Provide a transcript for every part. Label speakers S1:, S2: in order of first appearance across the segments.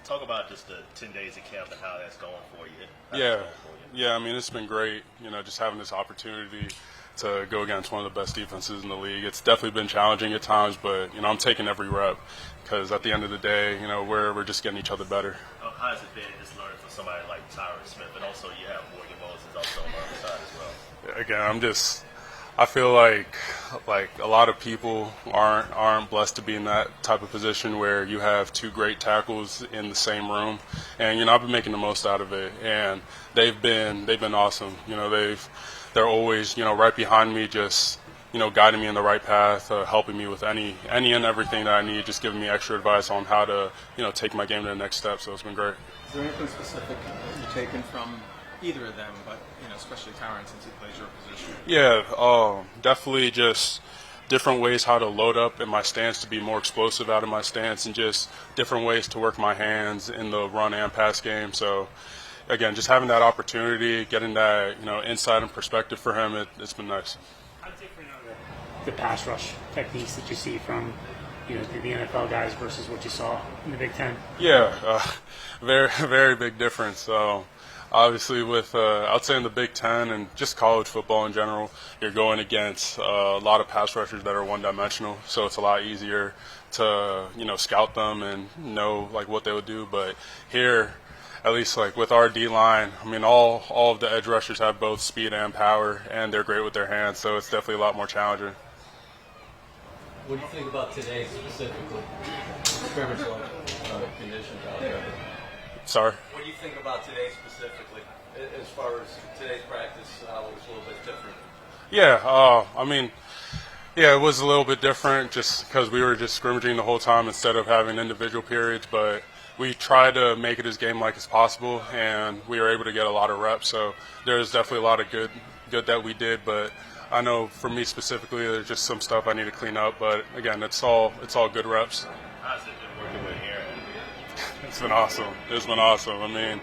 S1: Talk about just the 10 days of camp and how that's going for you.
S2: Yeah. I mean, it's been great. Just having this opportunity to go against one of the best defenses in the league. It's definitely been challenging at times, but I'm taking every rep because at the end of the day, we're just getting each other better.
S1: How has it been just learning from somebody like Tyron Smith, and also you have Morgan Moses also on the other side as well?
S2: Again, I feel like a lot of people aren't blessed to be in that type of position where you have two great tackles in the same room, and I've been making the most out of it, and they've been awesome. They're always right behind me, just guiding me in the right path, helping me with any and everything that I need, just giving me extra advice on how to take my game to the next step. So it's been great.
S3: Is there anything specific you've taken from either of them, but especially Tyron since he plays your position?
S2: Yeah, definitely just different ways how to load up in my stance to be more explosive out of my stance, and just different ways to work my hands in the run and pass game. So again, just having that opportunity, getting that insight and perspective for him, it's been nice.
S4: How different are the pass rush techniques that you see from the NFL guys versus what you saw in the Big Ten?
S2: Yeah, very, very big difference. So obviously with, I'd say in the Big Ten and just college football in general, you're going against a lot of pass rushers that are one-dimensional. So it's a lot easier to, scout them and know, what they would do. But here, at least with our D-line, I mean, all of the edge rushers have both speed and power, and they're great with their hands. So it's definitely a lot more challenging.
S5: What do you think about today specifically? Scrimmage conditions out there.
S2: Sorry?
S5: What do you think about today specifically, as far as today's practice was a little bit different?
S2: Yeah, it was a little bit different just because we were just scrimmaging the whole time instead of having individual periods, but we tried to make it as game-like as possible, and we were able to get a lot of reps. So there's definitely a lot of good that we did, but I know for me specifically, there's just some stuff I need to clean up. But again, it's all good reps.
S1: How's it been working with Aaron?
S2: It's been awesome. It's been awesome. I mean,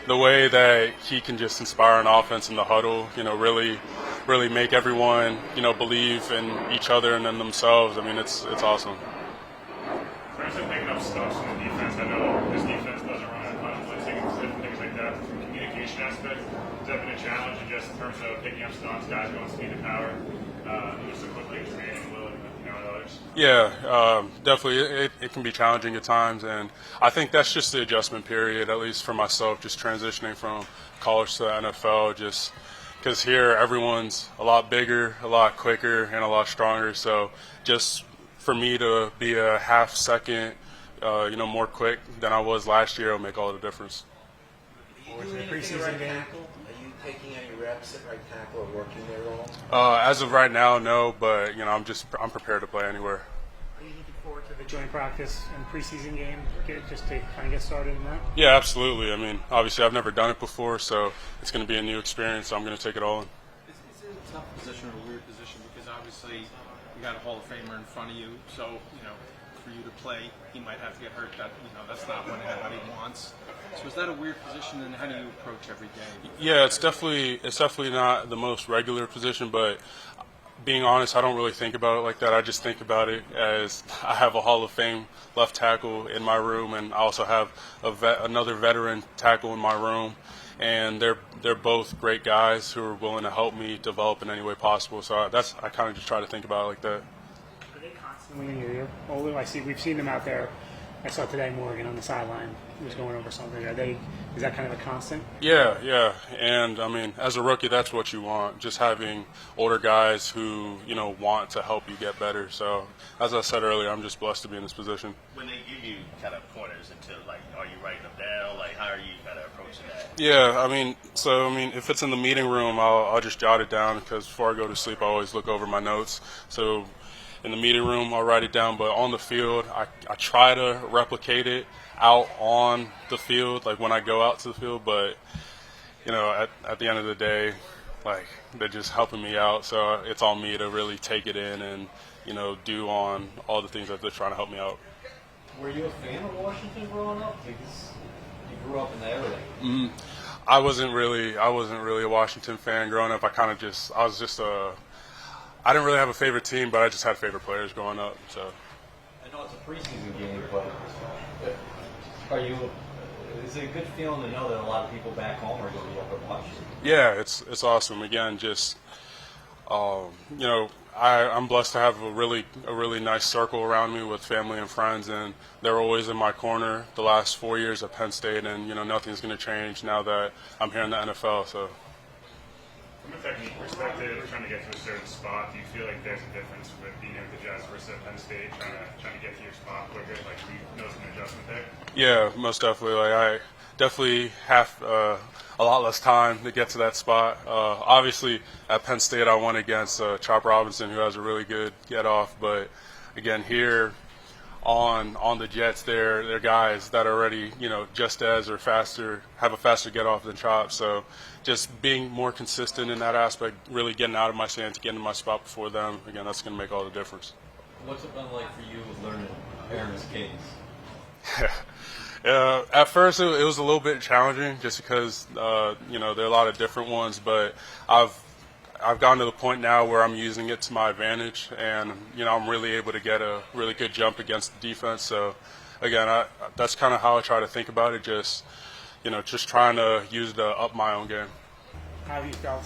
S2: the way that he can just inspire an offense in the huddle, really make everyone, believe in each other and in themselves. I mean, it's awesome.
S6: In terms of picking up stuff from the defense, I know this defense doesn't run a ton of blitzing, different things like that. From the communication aspect, has that been a challenge just in terms of picking up stunts, guys going speed and power, so quickly in training, others?
S2: Yeah, definitely. It can be challenging at times, and I think that's just the adjustment period, at least for myself, just transitioning from college to the NFL, just because here everyone's a lot bigger, a lot quicker, and a lot stronger. So just for me to be a half second, more quick than I was last year will make all the difference.
S7: Are you doing anything at right tackle? Are you taking any reps at right tackle or working there at all?
S2: As of right now, no, but I'm prepared to play anywhere.
S4: Are you looking forward to the joint practice and preseason game just to kind of get started in that?
S2: Yeah, absolutely. I mean, obviously I've never done it before, so it's going to be a new experience, so I'm going to take it all in.
S3: Is it a tough position or a weird position? Because obviously you got a Hall of Famer in front of you, so, for you to play, he might have to get hurt. That's not what anybody wants. So is that a weird position, and how do you approach every day?
S2: Yeah, it's definitely not the most regular position, but being honest, I don't really think about it like that. I just think about it as I have a Hall of Fame left tackle in my room, and I also have another veteran tackle in my room, and they're both great guys who are willing to help me develop in any way possible. So I kind of just try to think about it like that.
S4: Are they constantly in your ear? Olu, we've seen them out there. I saw today Morgan on the sideline. He was going over something. Is that kind of a constant?
S2: Yeah. And, I mean, as a rookie, that's what you want, just having older guys who, want to help you get better. So, as I said earlier, I'm just blessed to be in this position.
S1: When they give you kind of pointers are you writing them down? How are you kind of approaching that?
S2: Yeah, if it's in the meeting room, I'll just jot it down because before I go to sleep, I always look over my notes. So, in the meeting room, I'll write it down, but on the field, I try to replicate it out on the field, when I go out to the field, but, at the end of the day, they're just helping me out, so it's on me to really take it in and, do on all the things that they're trying to help me out.
S5: Were you a fan of Washington growing up? Because you grew up in the area.
S2: Mm-hmm. I wasn't really a Washington fan growing up. I didn't really have a favorite team, but I just had favorite players growing up. So
S5: I know it's a preseason game, but Are you? Is it a good feeling to know that a lot of people back home are going to be able to watch you?
S2: Yeah, it's awesome. Again, just I'm blessed to have a really nice circle around me with family and friends, and they're always in my corner the last 4 years at Penn State, and nothing's going to change now that I'm here in the NFL. So.
S6: From a technique perspective, trying to get to a certain spot, do you feel like there's a difference with being in the Jazz versus at Penn State, trying to get to your spot quicker? Like, do you notice an adjustment there?
S2: Yeah, most definitely. Like I definitely have a lot less time to get to that spot. Obviously, at Penn State, I won against Chop Robinson, who has a really good get off. But again, here on the Jets, they're guys that are already just as or faster, have a faster get off than Chop. So just being more consistent in that aspect, really getting out of my stance, getting to my spot before them. Again, that's going to make all the difference.
S5: What's it been like for you learning Aaron's cadence?
S2: At first, it was a little bit challenging just because, there are a lot of different ones, but I've gotten to the point now where I'm using it to my advantage, and, I'm really able to get a really good jump against the defense. So, again, that's kind of how I try to think about it, just trying to use it to up my own game.
S4: How have you felt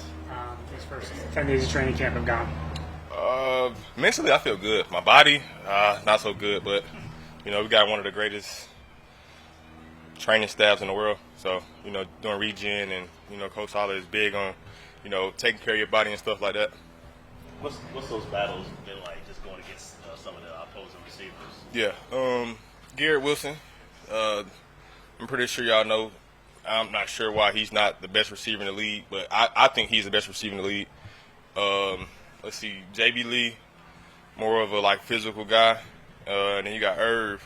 S4: these first 10 days of training camp have gone?
S8: Mentally, I feel good. My body, not so good, but, we got one of the greatest training staffs in the world. So, doing regen and, Coach Holler is big on, taking care of your body and stuff like that.
S1: What's those battles been like, just going against some of the opposing receivers?
S8: Yeah, Garrett Wilson, I'm pretty sure y'all know. I'm not sure why he's not the best receiver in the league, but I think he's the best receiver in the league. Let's see, JB Lee, more of a physical guy, and then you got Irv,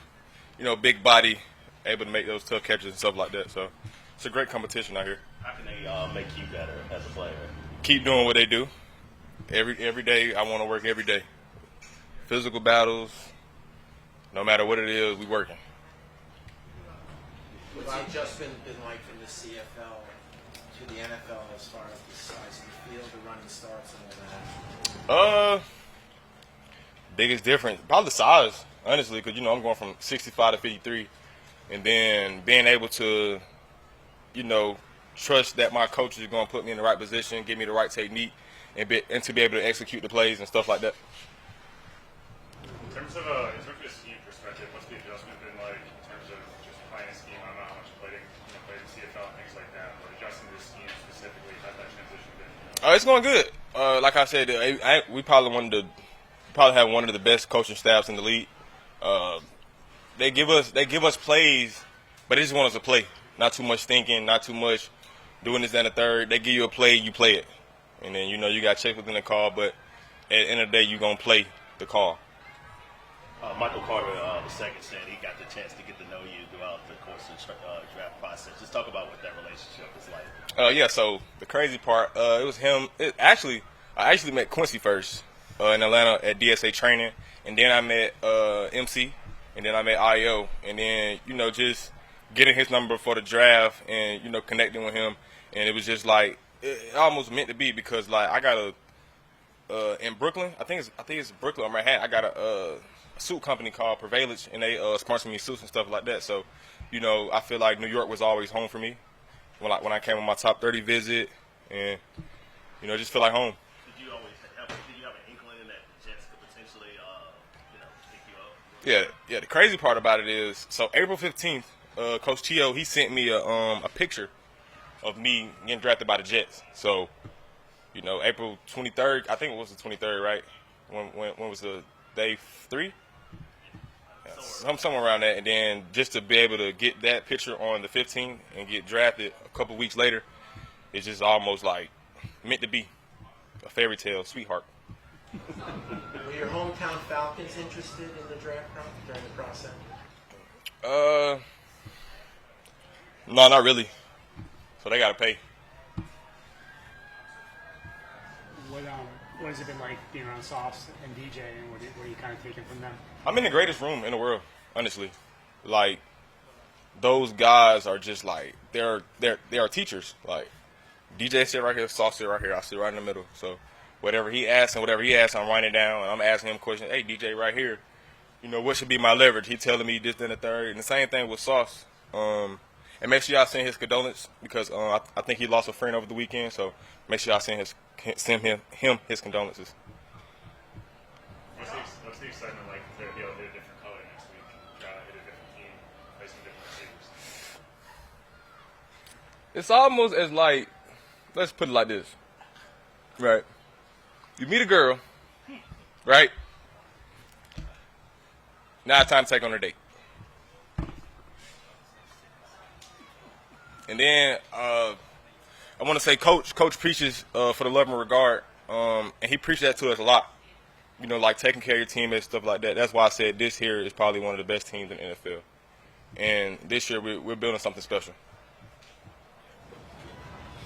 S8: big body, able to make those tough catches and stuff like that. So it's a great competition out here.
S1: How can they make you better as a player?
S8: Keep doing what they do. Every day, I want to work every day. Physical battles, no matter what it is, we working.
S7: What's the adjustment been like from the CFL to the NFL as far as the size of the field, the running starts, and all that?
S8: Biggest difference, probably the size, honestly, because I'm going from 65 to 53, and then being able to, trust that my coach is going to put me in the right position, give me the right technique, and to be able to execute the plays and stuff like that.
S6: In terms of a scheme perspective, what's the adjustment been like in terms of just playing a scheme? I don't know how much you played in CFL and things like that, but adjusting to the scheme specifically, how's that transition been?
S8: It's going good. Like I said, we probably have one of the best coaching staffs in the league. They give us plays, but they just want us to play. Not too much thinking, not too much doing this and the third. They give you a play, you play it, and then you got checked within the call. But at the end of the day, you're gonna play the call.
S1: Michael Carter II said he got the chance to get to know you throughout the course of the draft process. Just talk about what that relationship is like.
S8: Yeah. So the crazy part, it was him. I actually met Quincy first in Atlanta at DSA training, and then I met MC, and then I met IO, and then just getting his number for the draft and connecting with him, and it was just it almost meant to be because I got in Brooklyn, I think it's Brooklyn or Manhattan, I got a suit company called Prevalence, and they sponsor me suits and stuff like that. So I feel like New York was always home for me when I came on my top 30 visit, and just feel like home.
S1: Did you have an inkling that the Jets could potentially pick you up?
S8: Yeah. The crazy part about it is, so April 15th, Coach Tio, he sent me a picture of me getting drafted by the Jets. So, April 23rd, I think it was the 23rd, right? When was the day 3? Yeah, somewhere around that. And then just to be able to get that picture on the 15th and get drafted a couple weeks later, it's just almost meant to be a fairy tale, sweetheart.
S7: Were your hometown Falcons interested in the draft during the process?
S8: No, not really. So they got to pay.
S4: What has it been like being around Sauce and DJ, and what are you kind of taking from them?
S8: I'm in the greatest room in the world, honestly. Those guys are just they are teachers. DJ sit right here, Sauce sit right here, I sit right in the middle. So whatever he asks, I'm writing it down, and I'm asking him questions. Hey, DJ, right here, what should be my leverage? He telling me this, then the third, and the same thing with Sauce. And make sure y'all send his condolences because I think he lost a friend over the weekend. So make sure y'all send him his condolences.
S6: What's the excitement like to be able to hit a different color next week? Hit a different team, play some different receivers.
S8: It's almost as like, let's put it like this, right? You meet a girl, right? Now it's time to take on a date. And then I want to say Coach preaches for the love and regard, and he preaches that to us a lot. You know, like taking care of your teammates, stuff like that. That's why I said this here is probably one of the best teams in the NFL. And this year we're building something special.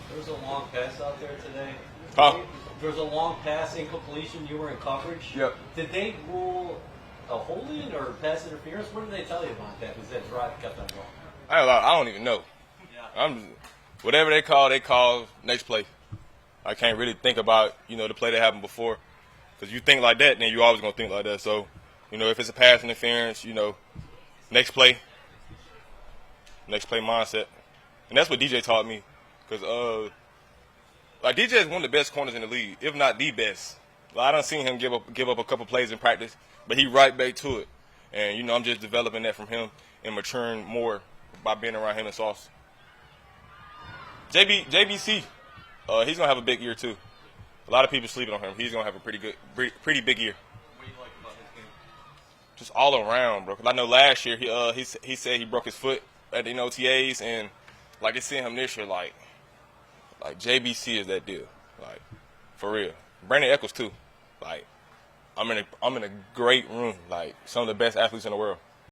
S5: There was a long pass out there today.
S8: Huh?
S5: There was a long pass incompletion. You were in coverage.
S8: Yep.
S5: Did they rule a hold-in or pass interference? What did they tell you about that? Because that drive kept on going.
S8: I don't even know.
S5: Yeah.
S8: Whatever they call next play. I can't really think about, the play that happened before. Because you think like that, then you're always going to think like that. So, if it's a pass interference, next play mindset. And that's what DJ taught me. Because, DJ is one of the best corners in the league, if not the best. I done seen him give up a couple plays in practice, but he right back to it. And, I'm just developing that from him and maturing more by being around him and Sauce. JBC, he's going to have a big year, too. A lot of people sleeping on him. He's going to have a pretty big year.
S5: What do you like about his game?
S8: Just all around, bro. 'Cause I know last year he said he broke his foot at the OTAs, and like it's seeing him this year, like JBC is that deal, like for real. Brandon Eccles too, like I'm in a great room, like some of the best athletes in the world.